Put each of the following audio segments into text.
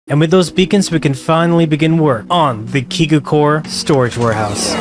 And with those beacons, we can finally begin work on the Core storage warehouse.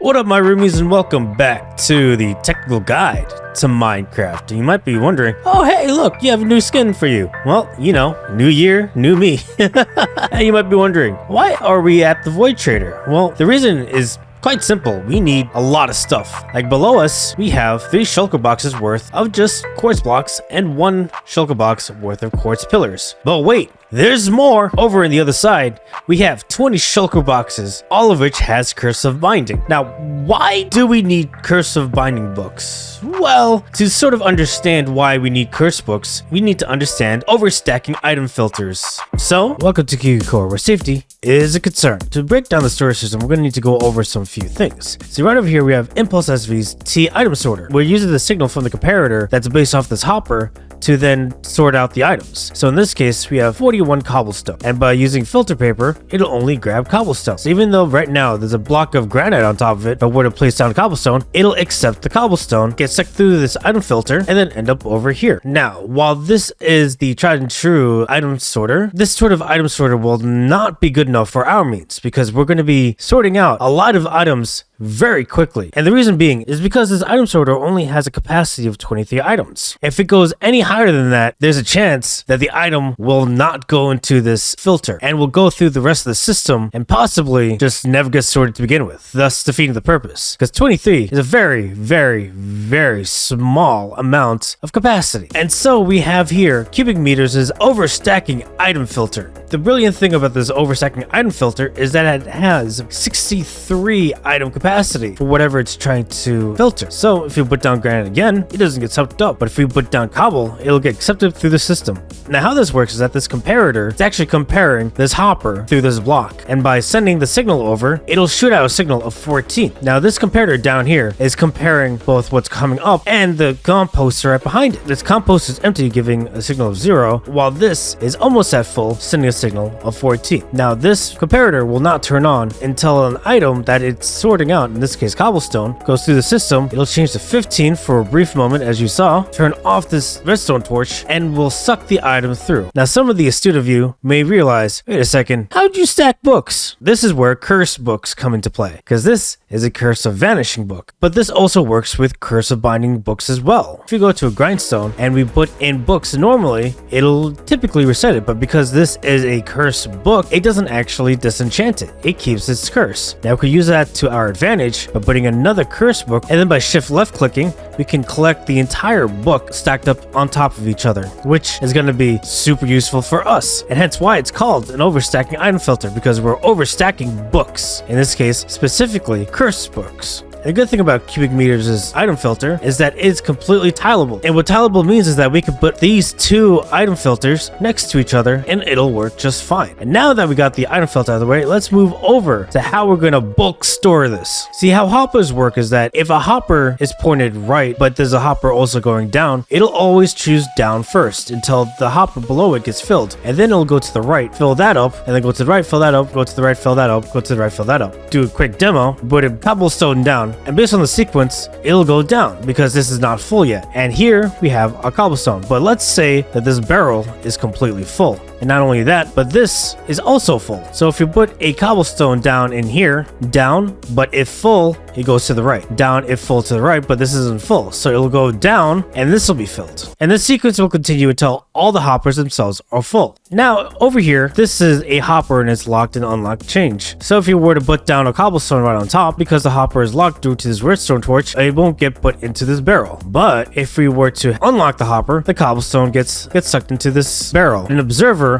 What up, my roomies, and welcome back to the technical guide to Minecraft. You might be wondering, oh hey, look, you have a new skin for you. Well, you know, new year, new me. And you might be wondering, why are we at the Void Trader? Well, the reason is quite simple. We need a lot of stuff. Like below us, we have 3 shulker boxes worth of just quartz blocks and 1 shulker box worth of quartz pillars. But wait, there's more. Over on the other side, we have 20 shulker boxes, all of which has cursive binding. Now, why do we need cursive binding books? Well, to sort of understand why we need curse books, we need to understand overstacking item filters. So, welcome to Core, where safety is a concern. To break down the storage system, we're going to need to go over some few things. So right over here, we have ImpulseSV's T item sorter. We're using the signal from the comparator that's based off this hopper to then sort out the items. So in this case, we have 41 cobblestone, and by using filter paper, it'll only grab cobblestone. So even though right now there's a block of granite on top of it, but were to place down cobblestone, it'll accept the cobblestone, get sucked through this item filter, and then end up over here. Now, while this is the tried and true item sorter, this sort of item sorter will not be good enough for our means, because we're going to be sorting out a lot of items very quickly. And the reason being is because this item sorter only has a capacity of 23 items. If it goes any higher than that, there's a chance that the item will not go into this filter and will go through the rest of the system and possibly just never get sorted to begin with, thus defeating the purpose. Because 23 is a very, very, very small amount of capacity. And so we have here cubicmetres' overstacking item filter. The brilliant thing about this overstacking item filter is that it has 63 item capacity for whatever it's trying to filter. So if you put down granite again, it doesn't get sucked up, but if we put down cobble, it'll get accepted through the system. Now how this works is that this comparator is actually comparing this hopper through this block, and by sending the signal over, it'll shoot out a signal of 14. Now this comparator down here is comparing both what's coming up and the composter right behind it. This compost is empty, giving a signal of 0, while this is almost at full, sending a signal of 14. Now this comparator will not turn on until an item that it's sorting out, in this case cobblestone, goes through the system. It'll change to 15 for a brief moment, as you saw, turn off this redstone torch, and will suck the item through. Now some of the astute of you may realize, wait a second, how'd you stack books? This is where curse books come into play, because this is a curse of vanishing book. But this also works with curse of binding books as well. If you go to a grindstone and we put in books normally, it'll typically reset it, but because this is a curse book, it doesn't actually disenchant it. It keeps its curse. Now we could use that to our advantage by putting another curse book, and then by shift left clicking, we can collect the entire book stacked up on top of each other, which is going to be super useful for us, and hence why it's called an overstacking item filter, because we're overstacking books, in this case specifically curse books. The good thing about cubicmetres' item filter is that it's completely tileable. And what tileable means is that we can put these 2 item filters next to each other and it'll work just fine. And now that we got the item filter out of the way, let's move over to how we're going to bulk store this. See, how hoppers work is that if a hopper is pointed right, but there's a hopper also going down, it'll always choose down first until the hopper below it gets filled. And then it'll go to the right, fill that up, and then go to the right, fill that up, go to the right, fill that up, go to the right, fill that up. Do a quick demo, put a cobblestone down, and based on the sequence, it'll go down because this is not full yet. And here we have a cobblestone, but let's say that this barrel is completely full. And not only that, but this is also full. So if you put a cobblestone down in here, down, but if full, it goes to the right. Down if full to the right, but this isn't full. So it'll go down and this will be filled. And this sequence will continue until all the hoppers themselves are full. Now over here, this is a hopper and it's locked and unlocked change. So if you were to put down a cobblestone right on top, because the hopper is locked due to this redstone torch, it won't get put into this barrel. But if we were to unlock the hopper, the cobblestone gets sucked into this barrel. An observer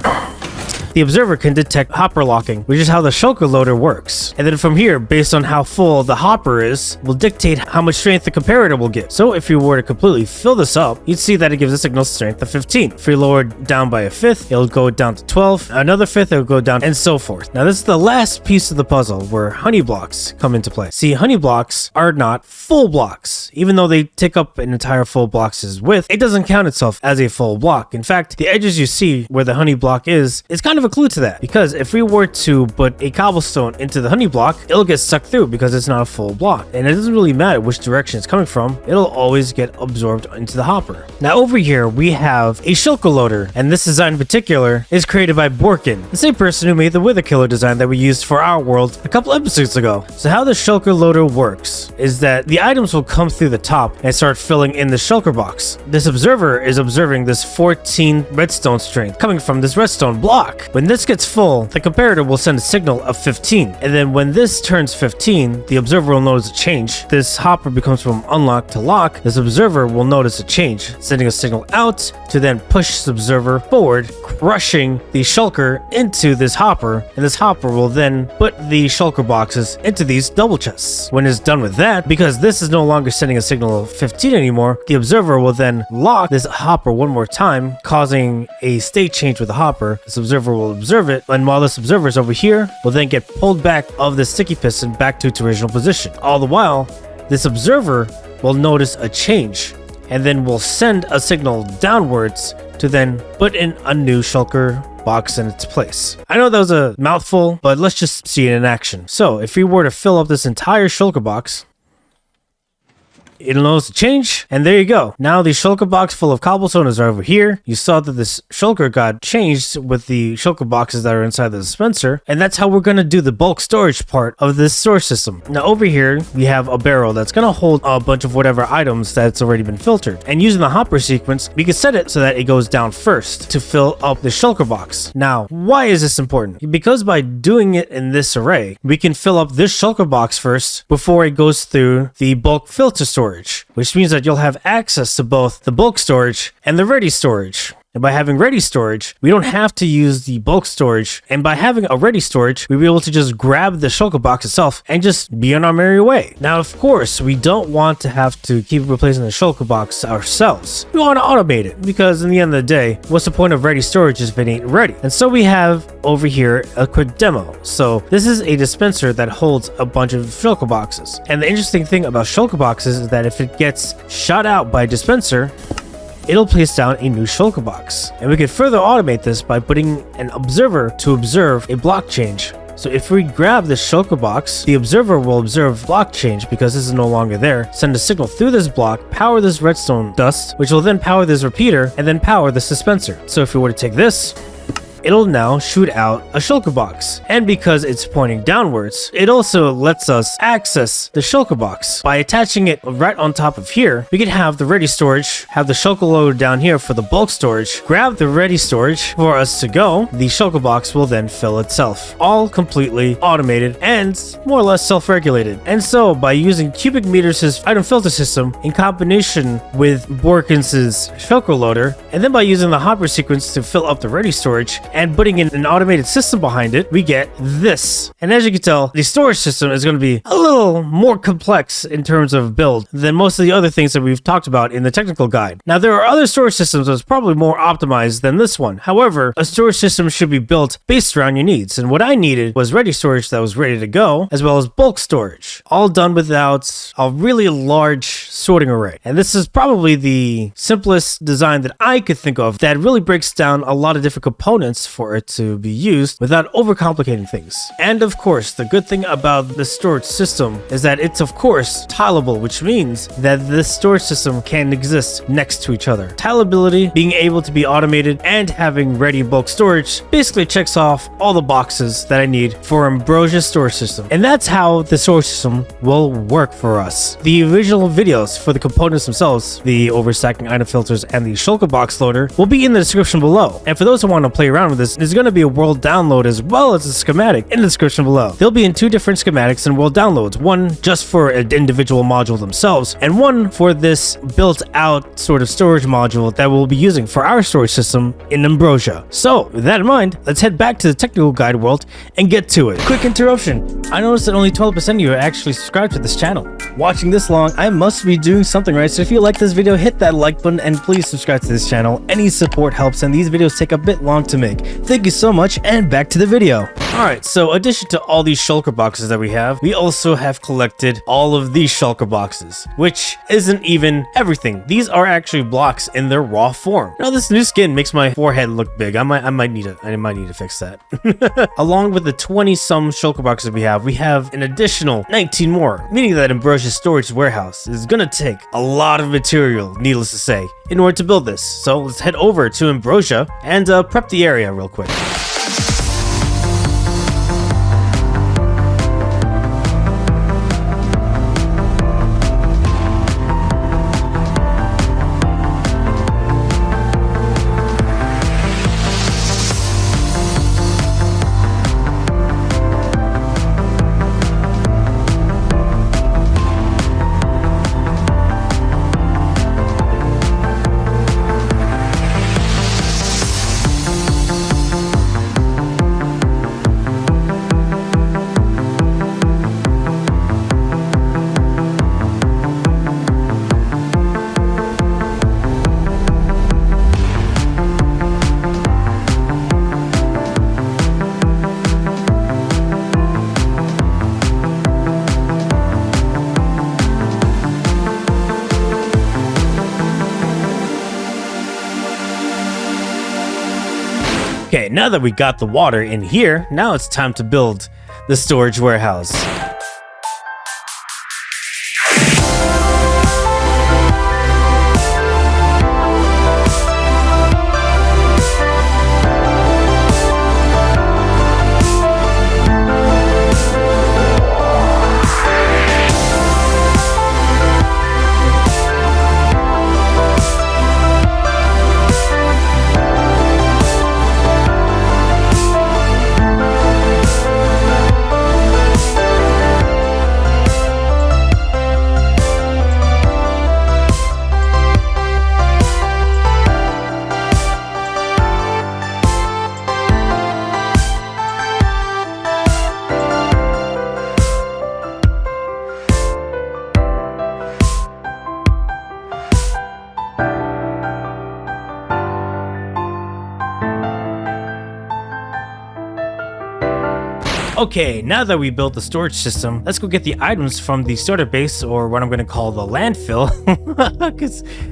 The observer can detect hopper locking, which is how the shulker loader works. And then from here, based on how full the hopper is, will dictate how much strength the comparator will get. So if you were to completely fill this up, you'd see that it gives a signal strength of 15. If you lower it down by a fifth, it'll go down to 12, another fifth, it'll go down, and so forth. Now this is the last piece of the puzzle where honey blocks come into play. See, honey blocks are not full blocks. Even though they take up an entire full block's width, it doesn't count itself as a full block. In fact, the edges you see where the honey block is kind of of a clue to that, because if we were to put a cobblestone into the honey block, it'll get sucked through because it's not a full block. And it doesn't really matter which direction it's coming from, it'll always get absorbed into the hopper. Now over here, we have a Shulker loader, and this design in particular is created by Borkon, the same person who made the Wither Killer design that we used for our world a couple episodes ago. So how the Shulker loader works is that the items will come through the top and start filling in the Shulker box. This observer is observing this 14 redstone strength coming from this redstone block. When this gets full, the comparator will send a signal of 15, and then when this turns 15, the observer will notice a change. This hopper becomes from unlock to lock. This observer will notice a change, sending a signal out to then push this observer forward, crushing the Shulker into this hopper, and this hopper will then put the Shulker boxes into these double chests. When it's done with that, because this is no longer sending a signal of 15 anymore, the observer will then lock this hopper one more time, causing a state change with the hopper. This observer will observe it, and while this observer is over here, will then get pulled back of the sticky piston back to its original position. All the while, this observer will notice a change, and then will send a signal downwards to then put in a new Shulker box in its place. I know that was a mouthful, but let's just see it in action. So if we were to fill up this entire Shulker box, it'll notice a change, and there you go. Now the Shulker box full of cobblestone is over here. You saw that this Shulker got changed with the Shulker boxes that are inside the dispenser, and that's how we're going to do the bulk storage part of this storage system. Now over here, we have a barrel that's going to hold a bunch of whatever items that's already been filtered. And using the hopper sequence, we can set it so that it goes down first to fill up the Shulker box. Now, why is this important? Because by doing it in this array, we can fill up this Shulker box first before it goes through the bulk filter storage, which means that you'll have access to both the bulk storage and the ready storage. And by having ready storage, we don't have to use the bulk storage. And by having a ready storage, we'll be able to just grab the Shulker box itself and just be on our merry way. Now, of course, we don't want to have to keep replacing the Shulker box ourselves. We want to automate it, because in the end of the day, what's the point of ready storage if it ain't ready? And so we have over here a quick demo. So this is a dispenser that holds a bunch of Shulker boxes. And the interesting thing about Shulker boxes is that if it gets shot out by a dispenser, it'll place down a new Shulker box. And we can further automate this by putting an observer to observe a block change. So if we grab this Shulker box, the observer will observe block change because this is no longer there, send a signal through this block, power this redstone dust, which will then power this repeater, and then power this dispenser. So if we were to take this, it'll now shoot out a Shulker box. And because it's pointing downwards, it also lets us access the Shulker box. By attaching it right on top of here, we can have the ready storage, have the Shulker loader down here for the bulk storage, grab the ready storage for us to go, the Shulker box will then fill itself. All completely automated and more or less self-regulated. And so by using cubicmetre item filter system in combination with Borkon's Shulker loader, and then by using the hopper sequence to fill up the ready storage, and putting in an automated system behind it, we get this. And as you can tell, the storage system is going to be a little more complex in terms of build than most of the other things that we've talked about in the technical guide. Now, there are other storage systems that's probably more optimized than this one. However, a storage system should be built based around your needs. And what I needed was ready storage that was ready to go, as well as bulk storage, all done without a really large sorting array. And this is probably the simplest design that I could think of that really breaks down a lot of different components for it to be used without overcomplicating things. And of course, the good thing about the storage system is that it's of course tileable, which means that this storage system can exist next to each other. Tileability, being able to be automated, and having ready bulk storage basically checks off all the boxes that I need for Ambrosia's storage system. And that's how the storage system will work for us. The original videos for the components themselves, the overstacking item filters and the Shulker box loader, will be in the description below. And for those who want to play around with this, there's going to be a world download as well as a schematic in the description below. They'll be in two different schematics and world downloads, one just for an individual module themselves, and one for this built-out sort of storage module that we'll be using for our storage system in Ambrosia. So, with that in mind, let's head back to the technical guide world and get to it. Quick interruption. I noticed that only 12% of you are actually subscribed to this channel. Watching this long, I must be doing something right, so if you like this video, hit that like button and please subscribe to this channel. Any support helps, and these videos take a bit long to make. big. Thank you so much, and back to the video. Alright, so addition to all these shulker boxes that we have, we also have collected all of these shulker boxes, which isn't even everything. These are actually blocks in their raw form. Now this new skin makes my forehead look big. I might need to fix that. Along with the 20 some shulker boxes we have an additional 19 more, meaning that Ambrosia's storage warehouse is gonna take a lot of material, needless to say, in order to build this. So let's head over to Ambrosia and prep the area real quick. Okay, now that we got the water in here, now it's time to build the storage warehouse. Okay, now that we built the storage system, let's go get the items from the starter base, or what I'm going to call the landfill,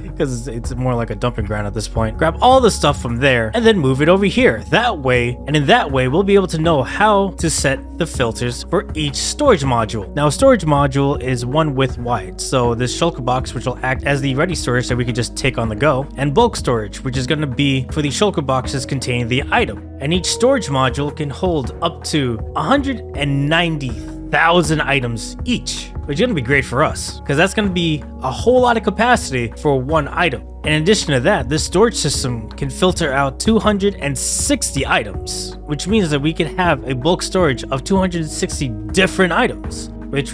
because it's more like a dumping ground at this point. Grab all the stuff from there and then move it over here. That way, and in that way, we'll be able to know how to set the filters for each storage module. Now, a storage module is 1 width wide, so this shulker box, which will act as the ready storage that we can just take on the go, and bulk storage, which is going to be for the shulker boxes containing the item. And each storage module can hold up to 190,000 items each, which is going to be great for us because that's going to be a whole lot of capacity for one item. In addition to that, this storage system can filter out 260 items, which means that we can have a bulk storage of 260 different items. Which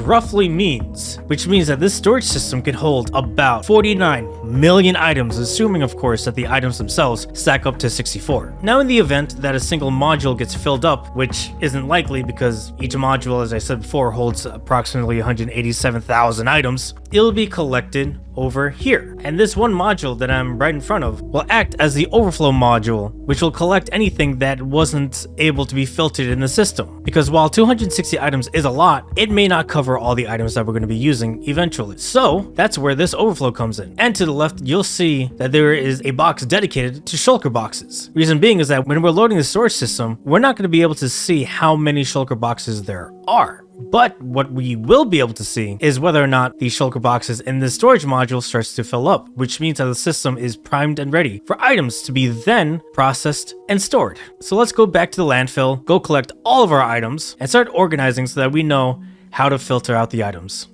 means that this storage system can hold about 49 million items, assuming of course that the items themselves stack up to 64. Now in the event that a single module gets filled up, which isn't likely because each module, as I said before, holds approximately 187,000 items, it'll be collected over here. And this one module that I'm right in front of will act as the overflow module, which will collect anything that wasn't able to be filtered in the system. Because while 260 items is a lot, it may not cover all the items that we're going to be using eventually. So that's where this overflow comes in. And to the left, you'll see that there is a box dedicated to shulker boxes. Reason being is that when we're loading the storage system, we're not going to be able to see how many shulker boxes there are. But what we will be able to see is whether or not the shulker boxes in the storage module starts to fill up, which means that the system is primed and ready for items to be then processed and stored. So let's go back to the landfill, go collect all of our items, and start organizing so that we know how to filter out the items.